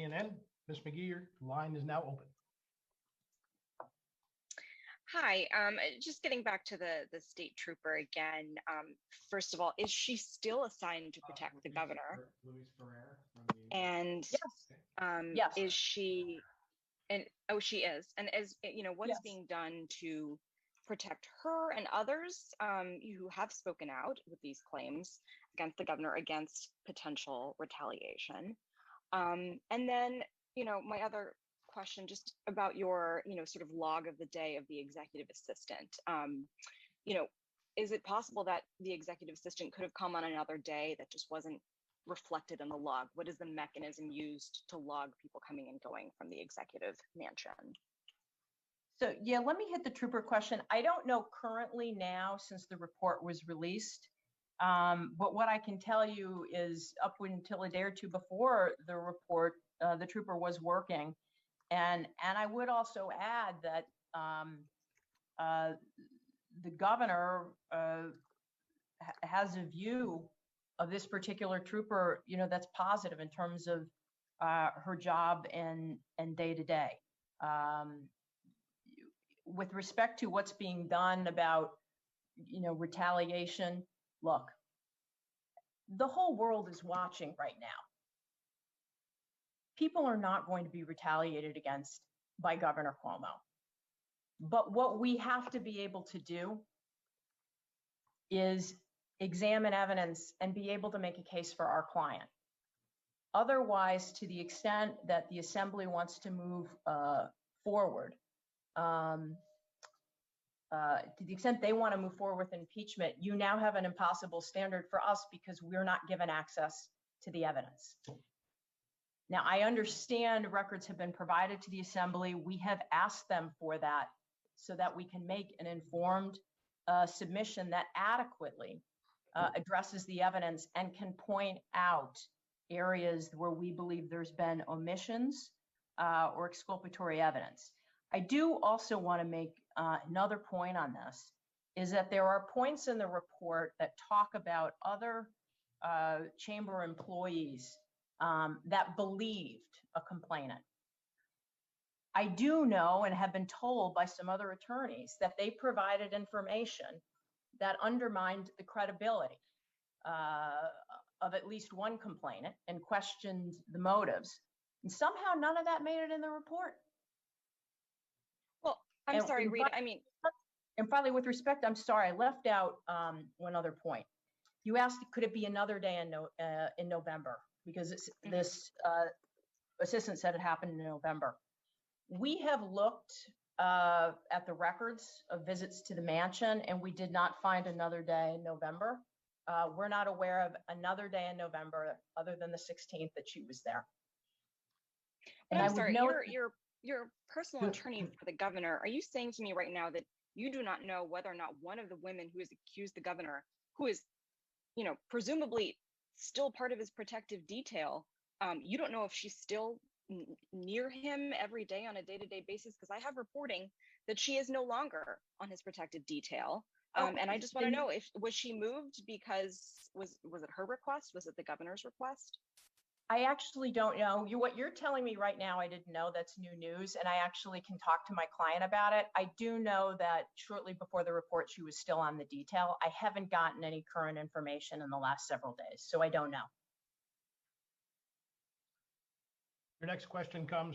CNN. Ms. McGee, your line is now open. Hi, just getting back to the state trooper again. First of all, is she still assigned to protect the governor? And Yes. is she, and oh, she is. And as you know, what is being done to protect her and others who have spoken out with these claims against the governor, against potential retaliation? And then, my other question just about your, sort of log of the day of the executive assistant. Is it possible that the executive assistant could have come on another day that just wasn't reflected in the log? What is the mechanism used to log people coming and going from the executive mansion? So yeah, let me hit the trooper question. I don't know currently now since the report was released, but what I can tell you is up until a day or two before the report, the trooper was working. And I would also add that the governor has a view of this particular trooper, that's positive in terms of her job and day to day. With respect to what's being done about, retaliation, look, the whole world is watching right now. People are not going to be retaliated against by Governor Cuomo. But what we have to be able to do is examine evidence and be able to make a case for our client. Otherwise, to the extent that the assembly wants to move forward, to the extent they want to move forward with impeachment, you now have an impossible standard for us because we're not given access to the evidence. Now, I understand records have been provided to the assembly. We have asked them for that so that we can make an informed submission that adequately addresses the evidence and can point out areas where we believe there's been omissions or exculpatory evidence. I do also want to make another point on this, is that there are points in the report that talk about other chamber employees that believed a complainant. I do know and have been told by some other attorneys that they provided information that undermined the credibility of at least one complainant and questioned the motives. And somehow none of that made it in the report. Well, I'm sorry, Rita, I mean. And finally, with respect, I'm sorry, I left out one other point. You asked, could it be another day in November? Because this assistant said it happened in November. We have looked at the records of visits to the mansion, and we did not find another day in November. We're not aware of another day in November other than the 16th that she was there. But I'm sorry, your personal attorney for the governor, are you saying to me right now that you do not know whether or not one of the women who has accused the governor, who is, presumably still part of his protective detail, you don't know if she's still near him every day on a day-to-day basis? Because I have reporting that she is no longer on his protective detail. And I just want to know, was she moved because, was it her request? Was it the governor's request? I actually don't know. What you're telling me right now, I didn't know. That's new news, and I actually can talk to my client about it. I do know that shortly before the report, she was still on the detail. I haven't gotten any current information in the last several days, so I don't know. Your next question comes